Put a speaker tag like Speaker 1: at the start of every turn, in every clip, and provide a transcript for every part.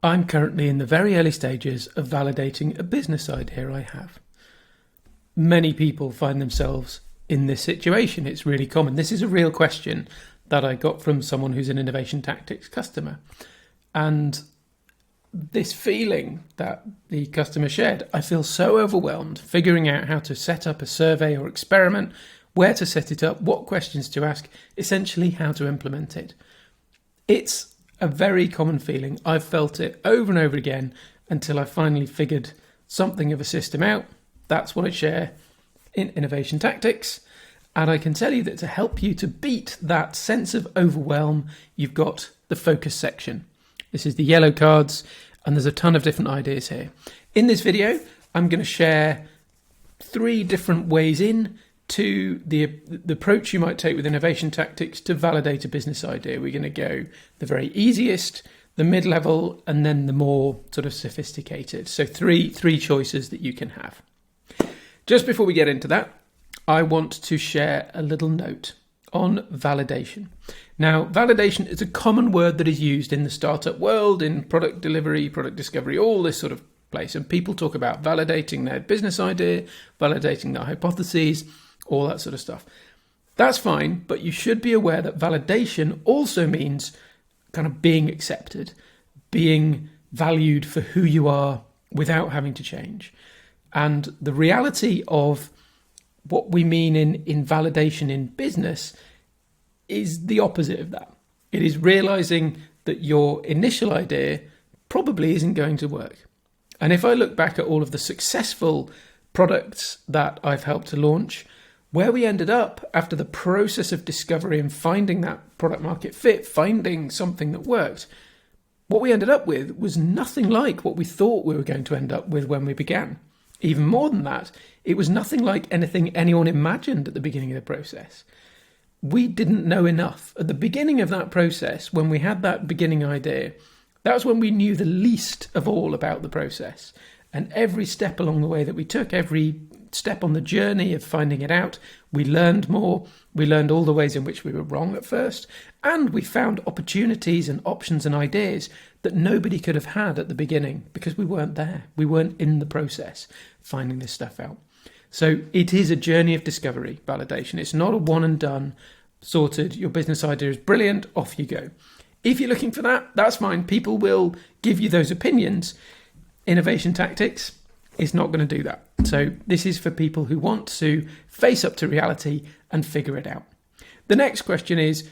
Speaker 1: I'm currently in the very early stages of validating a business idea I have. Many people find themselves in this situation. It's really common. This is a real question that I got from someone who's an Innovation Tactics customer. And this feeling that the customer shared, I feel so overwhelmed figuring out how to set up a survey or experiment, where to set it up, what questions to ask, essentially how to implement it. It's a very common feeling. I've felt it over and over again until I finally figured something of a system out. That's what I share in Innovation Tactics. And I can tell you that to help you to beat that sense of overwhelm, you've got the focus section. This is the yellow cards, and there's a ton of different ideas here. In this video, I'm going to share 3 different ways in to the approach you might take with Innovation Tactics to validate a business idea. We're going to go the very easiest, the mid-level, and then the more sort of sophisticated. So three choices that you can have. Just before we get into that, I want to share a little note on validation. Now, validation is a common word that is used in the startup world, in product delivery, product discovery, all this sort of place. And people talk about validating their business idea, validating their hypotheses, all that sort of stuff. That's fine, but you should be aware that validation also means kind of being accepted, being valued for who you are without having to change. And the reality of what we mean in validation in business is the opposite of that. It is realizing that your initial idea probably isn't going to work. And if I look back at all of the successful products that I've helped to launch, where we ended up after the process of discovery and finding that product market fit, finding something that worked, what we ended up with was nothing like what we thought we were going to end up with when we began. Even more than that, it was nothing like anything anyone imagined at the beginning of the process. We didn't know enough. At the beginning of that process, when we had that beginning idea, that was when we knew the least of all about the process. And every step along the way that we took, every step on the journey of finding it out, we learned more. We learned all the ways in which we were wrong at first. And we found opportunities and options and ideas that nobody could have had at the beginning because we weren't there. We weren't in the process finding this stuff out. So it is a journey of discovery, validation. It's not a one and done, sorted, your business idea is brilliant, off you go. If you're looking for that, that's fine. People will give you those opinions. Innovation Tactics is not going to do that. So this is for people who want to face up to reality and figure it out. The next question is,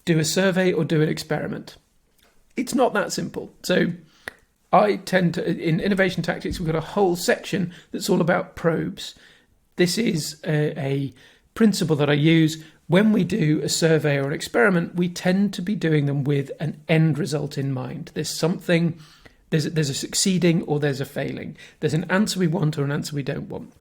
Speaker 1: do a survey or do an experiment? It's not that simple. So I tend to, in Innovation Tactics, we've got a whole section that's all about probes. This is a principle that I use. When we do a survey or an experiment, we tend to be doing them with an end result in mind. There's a succeeding or there's a failing. There's an answer we want or an answer we don't want.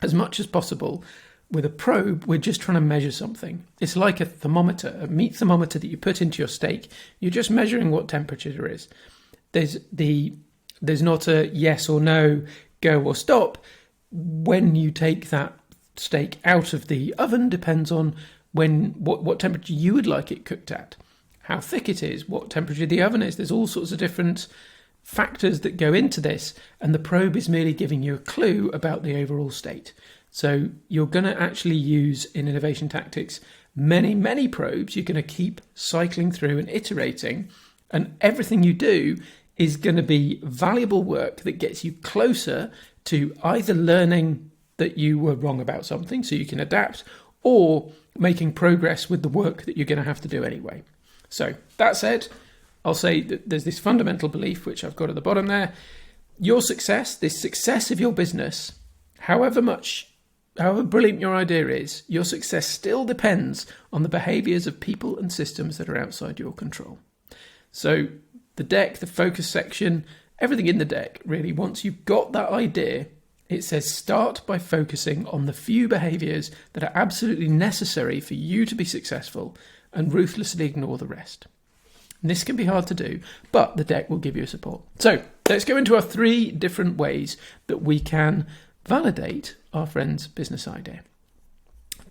Speaker 1: As much as possible, with a probe, we're just trying to measure something. It's like a thermometer, a meat thermometer that you put into your steak. You're just measuring what temperature there is. There's not a yes or no, go or stop. When you take that steak out of the oven depends on what temperature you would like it cooked at, how thick it is, what temperature the oven is. There's all sorts of different factors that go into this, and the probe is merely giving you a clue about the overall state. So you're going to actually use, in Innovation Tactics, many probes. You're going to keep cycling through and iterating, and everything you do is going to be valuable work that gets you closer to either learning that you were wrong about something so you can adapt, or making progress with the work that you're going to have to do anyway. So that said, I'll say that there's this fundamental belief, which I've got at the bottom there. Your success, this success of your business, however brilliant your idea is, your success still depends on the behaviours of people and systems that are outside your control. So the deck, the focus section, everything in the deck, really, once you've got that idea, it says start by focusing on the few behaviours that are absolutely necessary for you to be successful and ruthlessly ignore the rest. And this can be hard to do, but the deck will give you support. So let's go into our 3 different ways that we can validate our friend's business idea.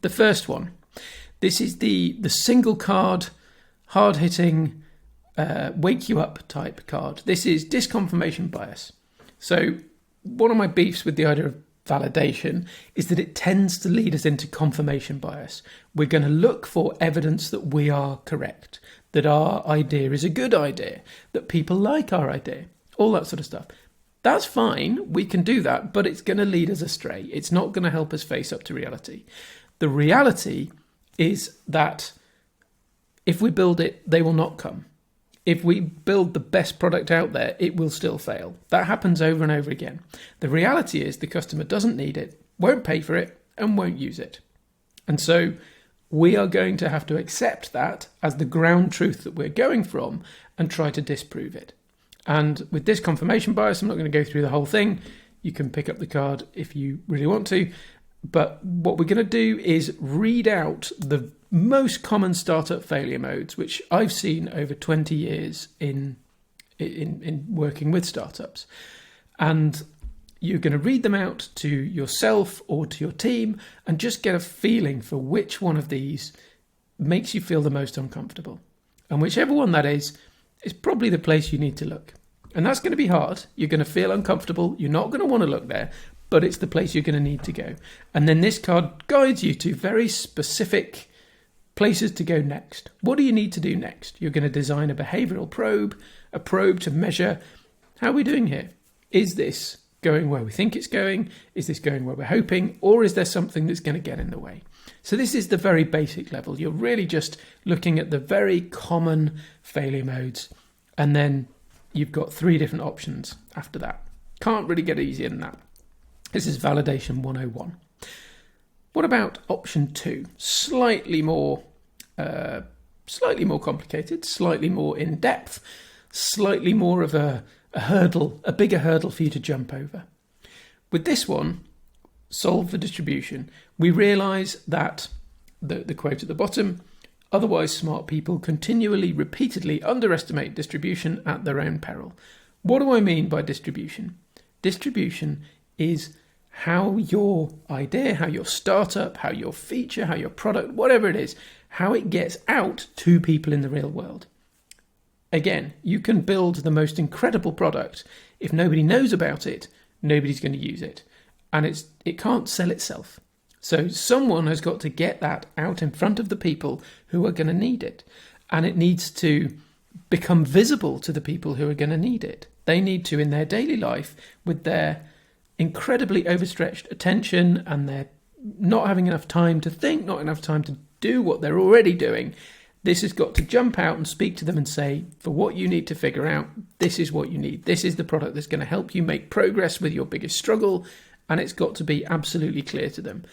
Speaker 1: The first one, this is the single card, hard-hitting wake you up type card. This is Disconfirmation Bias. So one of my beefs with the idea of validation is that it tends to lead us into confirmation bias. We're going to look for evidence that we are correct, that our idea is a good idea, that people like our idea, all that sort of stuff. That's fine, we can do that, but it's going to lead us astray. It's not going to help us face up to reality. The reality is that if we build it, they will not come. If we build the best product out there, it will still fail. That happens over and over again. The reality is the customer doesn't need it, won't pay for it, and won't use it. And so we are going to have to accept that as the ground truth that we're going from and try to disprove it. And with this confirmation bias, I'm not going to go through the whole thing. You can pick up the card if you really want to. But what we're going to do is read out the most common startup failure modes, which I've seen over 20 years in working with startups. And you're going to read them out to yourself or to your team and just get a feeling for which one of these makes you feel the most uncomfortable. And whichever one that is probably the place you need to look. And that's going to be hard. You're going to feel uncomfortable. You're not going to want to look there, but it's the place you're going to need to go. And then this card guides you to very specific places to go next. What do you need to do next? You're going to design a behavioral probe, a probe to measure how are we doing here? Is this going where we think it's going? Is this going where we're hoping? Or is there something that's going to get in the way? So this is the very basic level. You're really just looking at the very common failure modes. And then you've got 3 different options after that. Can't really get easier than that. This is validation 101. What about option 2? Slightly more complicated, slightly more in depth, slightly more of a hurdle, a bigger hurdle for you to jump over. With this one, solve for distribution, we realise that the quote at the bottom, otherwise smart people continually, repeatedly underestimate distribution at their own peril. What do I mean by distribution? Distribution is how your idea, how your startup, how your feature, how your product, whatever it is, how it gets out to people in the real world. Again, you can build the most incredible product. If nobody knows about it, nobody's going to use it. And it can't sell itself. So someone has got to get that out in front of the people who are going to need it. And it needs to become visible to the people who are going to need it. They need to, in their daily life, with their incredibly overstretched attention and they're not having enough time to think, not enough time to do what they're already doing, this has got to jump out and speak to them and say, for what you need to figure out, this is what you need. This is the product that's going to help you make progress with your biggest struggle, and it's got to be absolutely clear to them.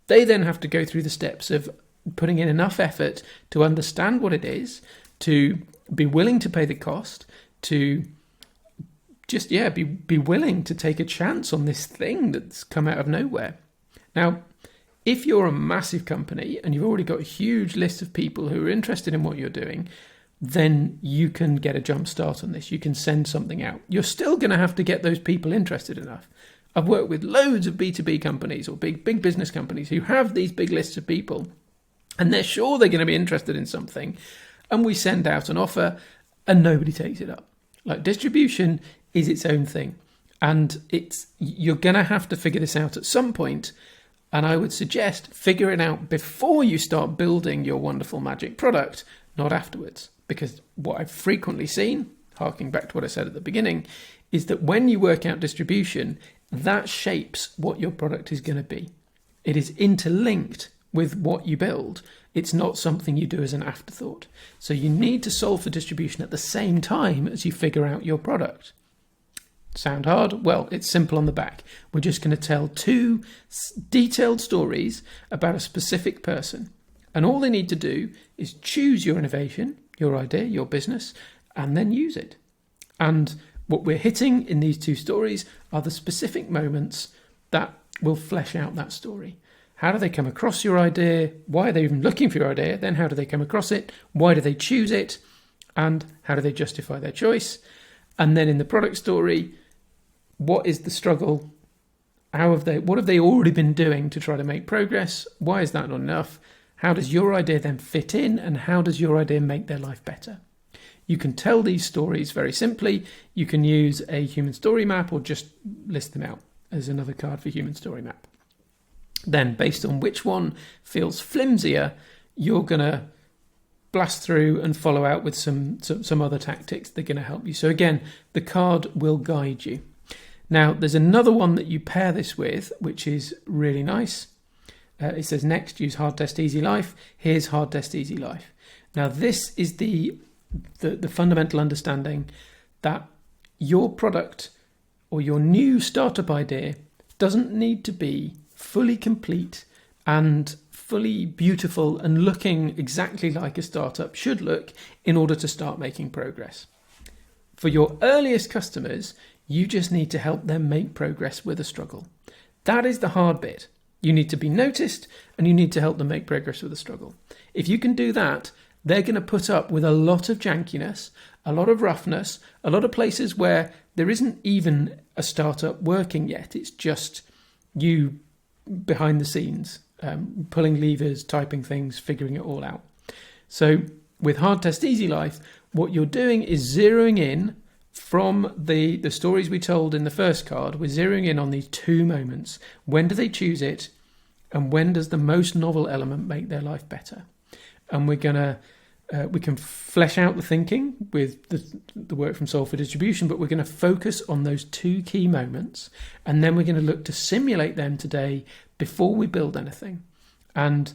Speaker 1: They then have to go through the steps of putting in enough effort to understand what it is, to be willing to pay the cost, to just, be willing to take a chance on this thing that's come out of nowhere. Now, if you're a massive company and you've already got a huge list of people who are interested in what you're doing, then you can get a jump start on this. You can send something out. You're still going to have to get those people interested enough. I've worked with loads of B2B companies or big business companies who have these big lists of people and they're sure they're going to be interested in something. And we send out an offer and nobody takes it up. Like, distribution is its own thing. And you're going to have to figure this out at some point. And I would suggest figure it out before you start building your wonderful magic product, not afterwards. Because what I've frequently seen, harking back to what I said at the beginning, is that when you work out distribution, that shapes what your product is going to be. It is interlinked with what you build. It's not something you do as an afterthought. So you need to solve for distribution at the same time as you figure out your product. Sound hard? Well, it's simple on the back. We're just going to tell 2 detailed stories about a specific person. And all they need to do is choose your innovation, your idea, your business, and then use it. And what we're hitting in these 2 stories are the specific moments that will flesh out that story. How do they come across your idea? Why are they even looking for your idea? Then how do they come across it? Why do they choose it? And how do they justify their choice? And then in the product story, what is the struggle? What have they already been doing to try to make progress? Why is that not enough? How does your idea then fit in? And how does your idea make their life better? You can tell these stories very simply. You can use a human story map or just list them out as another card for human story map. Then, based on which one feels flimsier, you're going to blast through and follow out with some other tactics that are going to help you. So again, the card will guide you. Now, there's another one that you pair this with, which is really nice. It says next, use hard test easy life. Here's hard test easy life. Now, this is the fundamental understanding that your product or your new startup idea doesn't need to be fully complete and fully beautiful and looking exactly like a startup should look in order to start making progress. For your earliest customers, you just need to help them make progress with a struggle. That is the hard bit. You need to be noticed and you need to help them make progress with a struggle. If you can do that, they're going to put up with a lot of jankiness, a lot of roughness, a lot of places where there isn't even a startup working yet. It's just you behind the scenes, pulling levers, typing things, figuring it all out. So with Hard Test Easy Life, what you're doing is zeroing in from the stories we told in the first card. We're zeroing in on these two moments. When do they choose it? And when does the most novel element make their life better? And we're going to we can flesh out the thinking with the work from Solve for Distribution, but we're going to focus on those two key moments, and then we're going to look to simulate them today before we build anything. And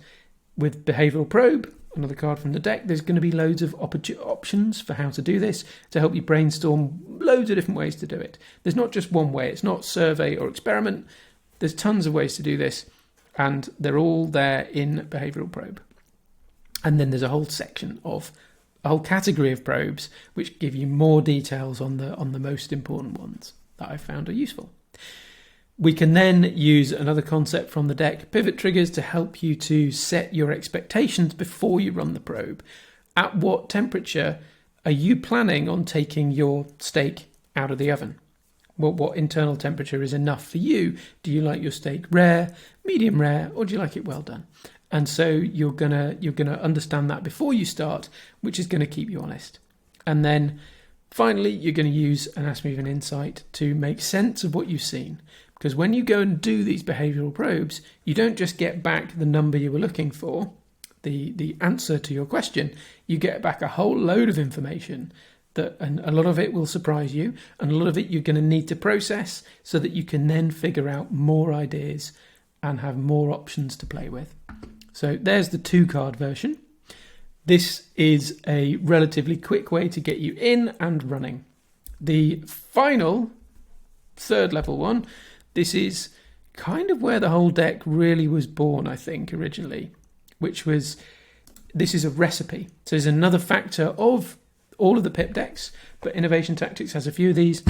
Speaker 1: with Behavioural Probe, another card from the deck, there's going to be loads of options for how to do this to help you brainstorm loads of different ways to do it. There's not just one way. It's not survey or experiment. There's tons of ways to do this, and they're all there in Behavioural Probe. And then there's a whole section of a whole category of probes which give you more details on the most important ones that I've found are useful. We can then use another concept from the deck, pivot triggers, to help you to set your expectations before you run the probe. At what temperature are you planning on taking your steak out of the oven? What internal temperature is enough for you? Do you like your steak rare, medium rare, or do you like it well done? And so you're gonna understand that before you start, which is going to keep you honest. And then finally, you're going to use an Ask Me With an Insight to make sense of what you've seen. Because when you go and do these behavioural probes, you don't just get back the number you were looking for, the answer to your question. You get back a whole load of information and a lot of it will surprise you, and a lot of it you're going to need to process so that you can then figure out more ideas and have more options to play with. So there's the 2-card version. This is a relatively quick way to get you in and running. The final 3rd level one, this is kind of where the whole deck really was born, I think, originally, which was, this is a recipe. So there's another factor of all of the pip decks, but Innovation Tactics has a few of these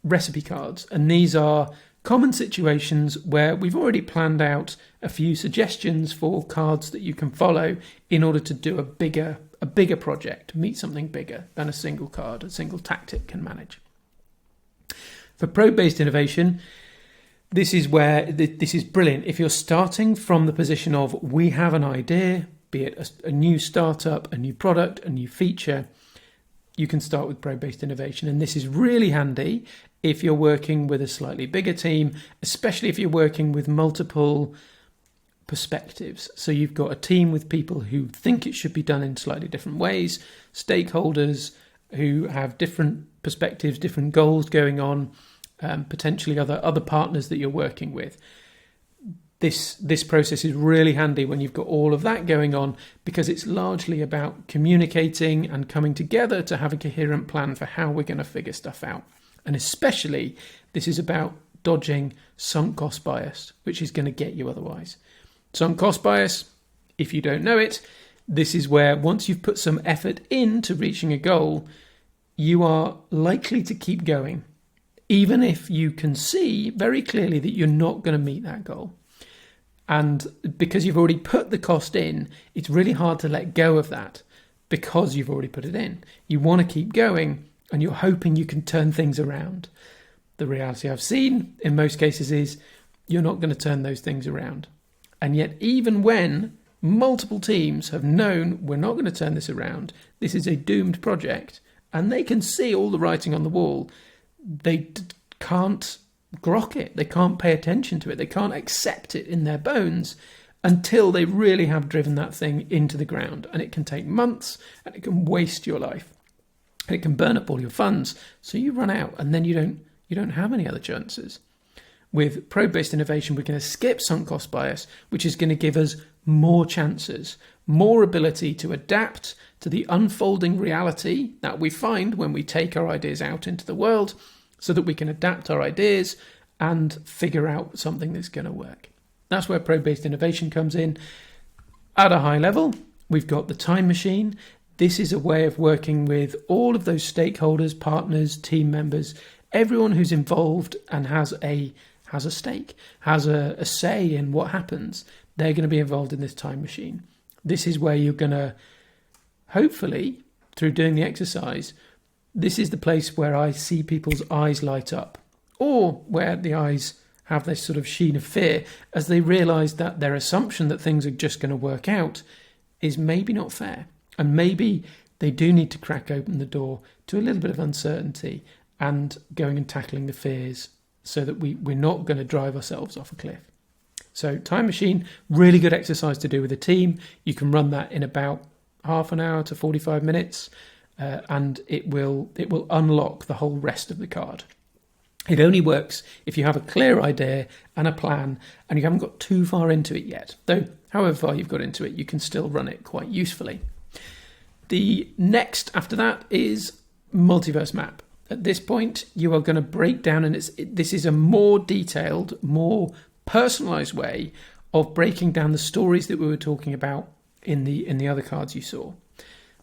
Speaker 1: recipe cards, and these are common situations where we've already planned out a few suggestions for cards that you can follow in order to do a bigger project, meet something bigger than a single card, a single tactic can manage. For probe-based innovation, this is where this is brilliant. If you're starting from the position of we have an idea, be it a new startup, a new product, a new feature, you can start with probe-based innovation. And this is really handy if you're working with a slightly bigger team, especially if you're working with multiple perspectives. So you've got a team with people who think it should be done in slightly different ways, stakeholders who have different perspectives, different goals going on, potentially other partners that you're working with. This process is really handy when you've got all of that going on, because it's largely about communicating and coming together to have a coherent plan for how we're going to figure stuff out. And especially, this is about dodging sunk cost bias, which is going to get you otherwise. Sunk cost bias, if you don't know it, this is where once you've put some effort into reaching a goal, you are likely to keep going, even if you can see very clearly that you're not going to meet that goal. And because you've already put the cost in, it's really hard to let go of that because you've already put it in. You want to keep going, and you're hoping you can turn things around. The reality I've seen in most cases is you're not going to turn those things around. And yet, even when multiple teams have known we're not going to turn this around. This is a doomed project, and they can see all the writing on the wall. They can't grok it. They can't pay attention to it. They can't accept it in their bones until they really have driven that thing into the ground. And it can take months, and it can waste your life, and it can burn up all your funds. So you run out, and then you don't have any other chances. With probe-based innovation, we're going to skip sunk cost bias, which is going to give us more chances, more ability to adapt to the unfolding reality that we find when we take our ideas out into the world, so that we can adapt our ideas and figure out something that's going to work. That's where probe-based innovation comes in. At a high level, we've got the time machine. This is a way of working with all of those stakeholders, partners, team members, everyone who's involved and has a stake, has a say in what happens. They're going to be involved in this time machine. This is where you're going to, hopefully, through doing the exercise, this is the place where I see people's eyes light up, or where the eyes have this sort of sheen of fear as they realise that their assumption that things are just going to work out is maybe not fair. And maybe they do need to crack open the door to a little bit of uncertainty and going and tackling the fears, so that we're not going to drive ourselves off a cliff. So time machine, really good exercise to do with a team. You can run that in about half an hour to 45 minutes, and it will unlock the whole rest of the card. It only works if you have a clear idea and a plan, and you haven't got too far into it yet. Though, however far you've got into it, you can still run it quite usefully. The next after that is Multiverse Map. At this point, you are going to break down, and this is a more detailed, more personalised way of breaking down the stories that we were talking about in the other cards you saw.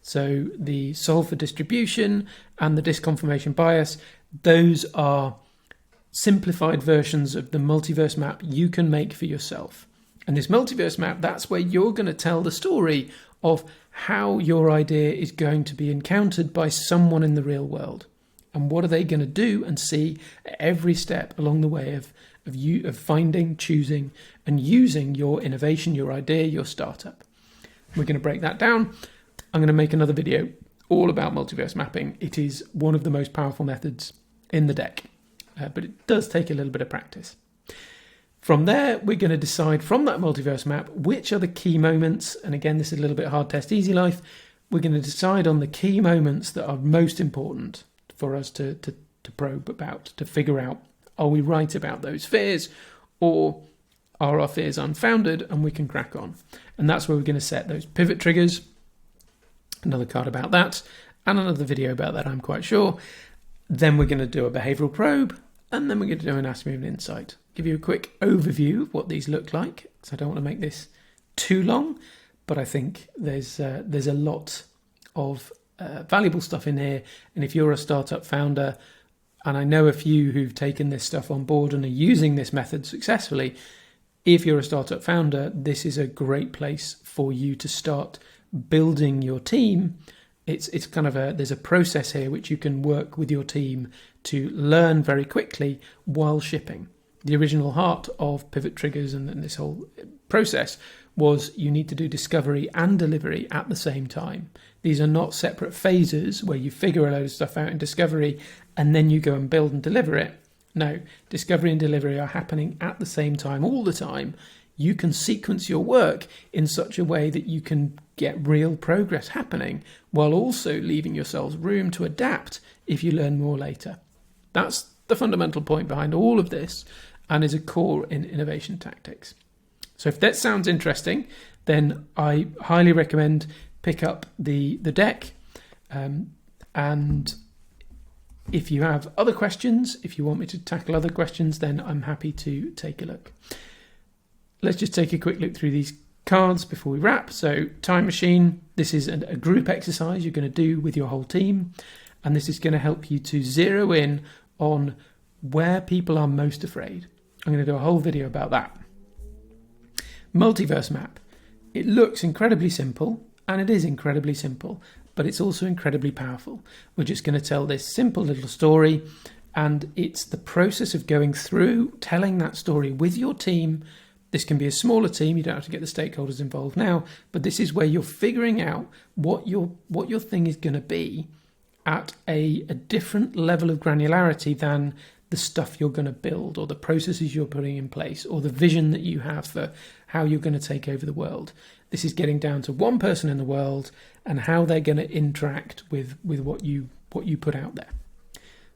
Speaker 1: So the solve for distribution and the disconfirmation bias, those are simplified versions of the multiverse map you can make for yourself. And this multiverse map, that's where you're going to tell the story of how your idea is going to be encountered by someone in the real world. And what are they going to do and see at every step along the way of finding, choosing, and using your innovation, your idea, your startup. We're going to break that down. I'm going to make another video all about multiverse mapping. It is one of the most powerful methods in the deck, but it does take a little bit of practice. From there, we're going to decide from that multiverse map which are the key moments. And again, this is a little bit hard test easy life. We're going to decide on the key moments that are most important for us to probe about, to figure out, are we right about those fears, or are our fears unfounded and we can crack on? And that's where we're going to set those pivot triggers. Another card about that, and another video about that, I'm quite sure. Then we're going to do a behavioural probe, and then we're going to do an anatomy of an insight. Give you a quick overview of what these look like, because I don't want to make this too long, but I think there's a lot of valuable stuff in here. And if you're a startup founder, and I know a few who've taken this stuff on board and are using this method successfully, if you're a startup founder, this is a great place for you to start building your team. It's kind of there's a process here which you can work with your team to learn very quickly while shipping. The original heart of pivot triggers and this whole process was you need to do discovery and delivery at the same time. These are not separate phases where you figure a load of stuff out in discovery and then you go and build and deliver it. No, discovery and delivery are happening at the same time, all the time. You can sequence your work in such a way that you can get real progress happening while also leaving yourselves room to adapt if you learn more later. That's the fundamental point behind all of this and is a core in innovation tactics. So if that sounds interesting, then I highly recommend pick up the deck. And if you have other questions, if you want me to tackle other questions, then I'm happy to take a look. Let's just take a quick look through these cards before we wrap. So time machine, this is a group exercise you're going to do with your whole team. And this is going to help you to zero in on where people are most afraid. I'm going to do a whole video about that. Multiverse map. It looks incredibly simple, and it is incredibly simple, but it's also incredibly powerful. We're just going to tell this simple little story, and it's the process of going through, telling that story with your team, This can be a smaller team. You don't have to get the stakeholders involved now, but this is where you're figuring out what your thing is going to be at a different level of granularity than the stuff you're going to build or the processes you're putting in place or the vision that you have for how you're going to take over the world. This is getting down to one person in the world and how they're going to interact with what you put out there.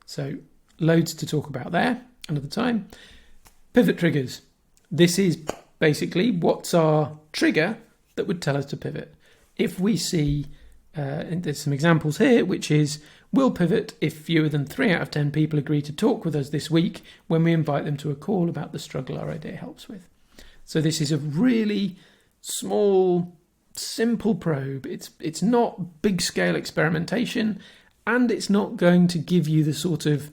Speaker 1: So loads to talk about there another time. Pivot triggers. This is basically what's our trigger that would tell us to pivot. If we see, and there's some examples here, which is, we'll pivot if fewer than 3 out of 10 people agree to talk with us this week when we invite them to a call about the struggle our idea helps with. So this is a really small, simple probe. It's not big scale experimentation, and it's not going to give you the sort of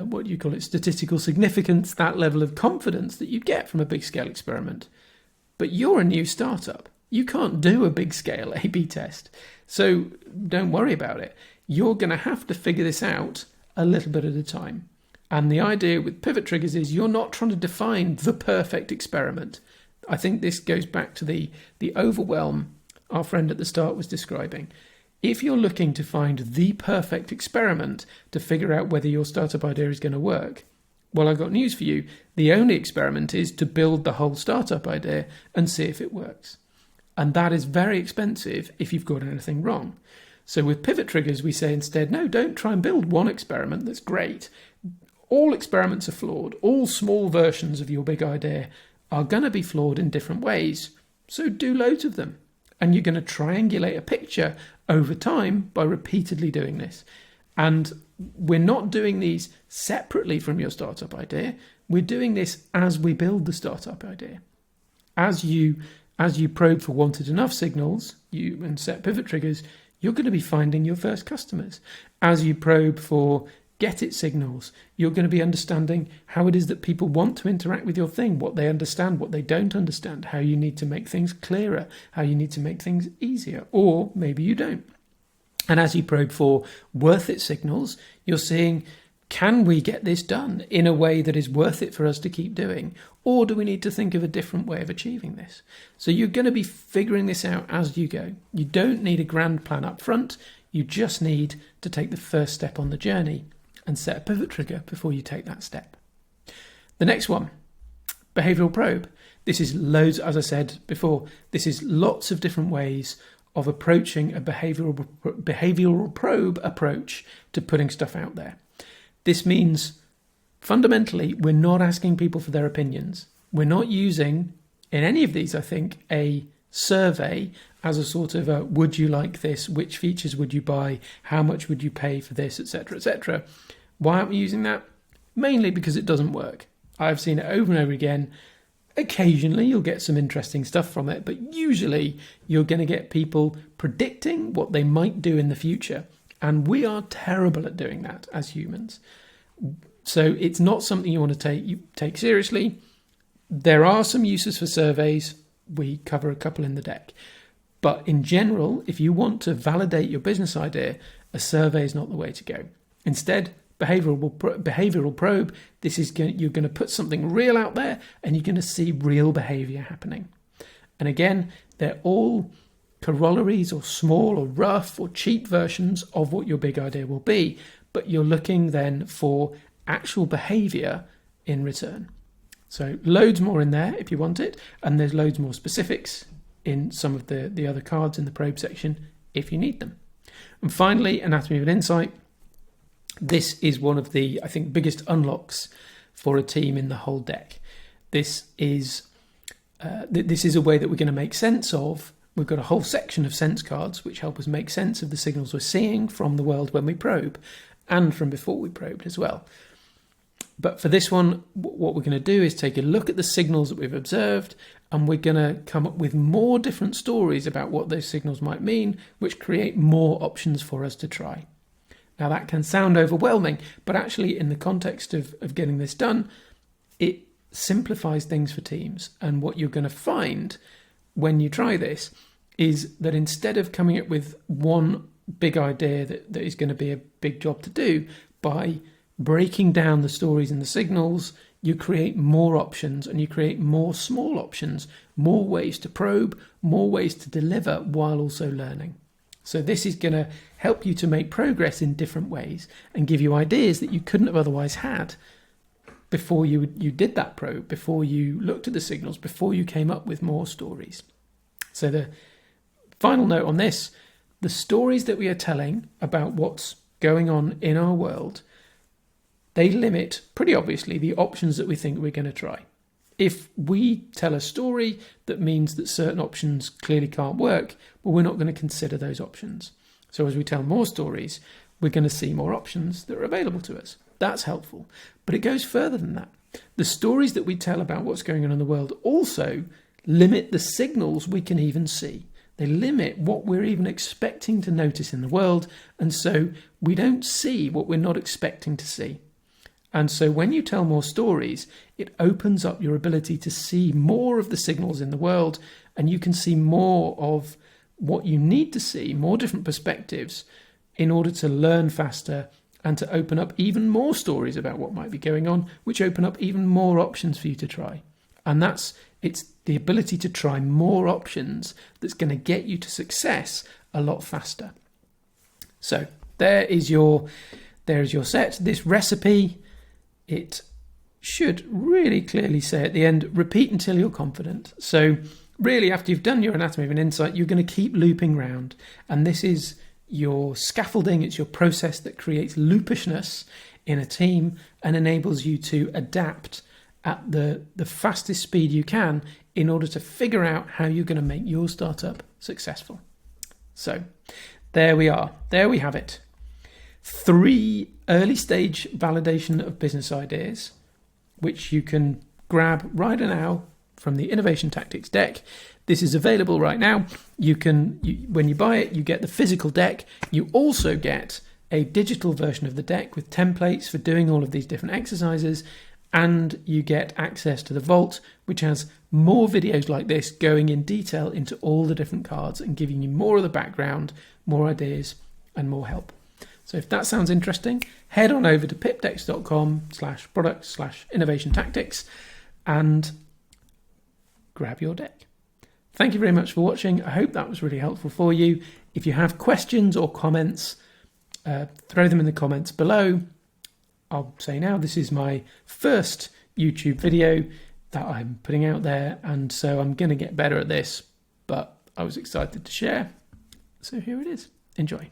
Speaker 1: what you call it, statistical significance, that level of confidence that you get from a big scale experiment. But you're a new startup. You can't do a big scale A/B test. So don't worry about it. You're going to have to figure this out a little bit at a time. And the idea with pivot triggers is you're not trying to define the perfect experiment. I think this goes back to the overwhelm our friend at the start was describing. If you're looking to find the perfect experiment to figure out whether your startup idea is going to work, well, I've got news for you. The only experiment is to build the whole startup idea and see if it works. And that is very expensive if you've got anything wrong. So with pivot triggers, we say instead, no, don't try and build one experiment that's great. All experiments are flawed. All small versions of your big idea are going to be flawed in different ways. So do loads of them. And you're going to triangulate a picture over time by repeatedly doing this. And we're not doing these separately from your startup idea. We're doing this as we build the startup idea. As you probe for wanted enough signals and set pivot triggers, you're going to be finding your first customers. As you probe for get it signals, you're going to be understanding how it is that people want to interact with your thing, what they understand, what they don't understand, how you need to make things clearer, how you need to make things easier, or maybe you don't. And as you probe for worth it signals, you're seeing, can we get this done in a way that is worth it for us to keep doing? Or do we need to think of a different way of achieving this? So you're going to be figuring this out as you go. You don't need a grand plan up front. You just need to take the first step on the journey and set a pivot trigger before you take that step. The next one, behavioural probe. This is loads, as I said before, this is lots of different ways of approaching a behavioural probe approach to putting stuff out there. This means, fundamentally, we're not asking people for their opinions. We're not using, in any of these, I think, a survey as a sort of a, would you like this? Which features would you buy? How much would you pay for this, etc., etc. Why aren't we using that? Mainly because it doesn't work. I've seen it over and over again. Occasionally you'll get some interesting stuff from it, but usually you're going to get people predicting what they might do in the future. And we are terrible at doing that as humans. So it's not something you want to take seriously. There are some uses for surveys. We cover a couple in the deck. But in general, if you want to validate your business idea, a survey is not the way to go. Instead, behavioural probe, you're going to put something real out there and you're going to see real behaviour happening. And again, they're all corollaries or small or rough or cheap versions of what your big idea will be, but you're looking then for actual behaviour in return. So loads more in there if you want it, and there's loads more specifics in some of the other cards in the probe section if you need them. And finally, anatomy of an insight. This is one of the, I think, biggest unlocks for a team in the whole deck. This is a way that we're going to make sense of. We've got a whole section of sense cards which help us make sense of the signals we're seeing from the world when we probe and from before we probed as well. But for this one, what we're going to do is take a look at the signals that we've observed, and we're going to come up with more different stories about what those signals might mean, which create more options for us to try. Now that can sound overwhelming, but actually in the context of getting this done, it simplifies things for teams. And what you're going to find when you try this is that instead of coming up with one big idea that is going to be a big job to do, by breaking down the stories and the signals, you create more options and you create more small options, more ways to probe, more ways to deliver while also learning. So this is going to help you to make progress in different ways and give you ideas that you couldn't have otherwise had before you did that probe, before you looked at the signals, before you came up with more stories. So the final note on this, the stories that we are telling about what's going on in our world, they limit, pretty obviously, the options that we think we're going to try. If we tell a story that means that certain options clearly can't work, well, we're not going to consider those options. So as we tell more stories, we're going to see more options that are available to us. That's helpful. But it goes further than that. The stories that we tell about what's going on in the world also limit the signals we can even see. They limit what we're even expecting to notice in the world, and so we don't see what we're not expecting to see. And so when you tell more stories, it opens up your ability to see more of the signals in the world, and you can see more of what you need to see, more different perspectives, in order to learn faster and to open up even more stories about what might be going on, which open up even more options for you to try. And it's the ability to try more options that's going to get you to success a lot faster. So there is your set. This recipe, it should really clearly say at the end, repeat until you're confident. So really, after you've done your anatomy of an insight, you're going to keep looping round. And this is your scaffolding. It's your process that creates loopishness in a team and enables you to adapt at the fastest speed you can in order to figure out how you're going to make your startup successful. So there we are. There we have it. 3 early stage validation of business ideas, which you can grab right now from the Innovation Tactics deck. This is available right now. When you buy it, you get the physical deck. You also get a digital version of the deck with templates for doing all of these different exercises. And you get access to the vault, which has more videos like this going in detail into all the different cards and giving you more of the background, more ideas, and more help. So if that sounds interesting, head on over to pipdex.com/product/innovation tactics and grab your deck. Thank you very much for watching. I hope that was really helpful for you. If you have questions or comments, throw them in the comments below. I'll say now, this is my first YouTube video that I'm putting out there, and so I'm going to get better at this, but I was excited to share. So here it is. Enjoy.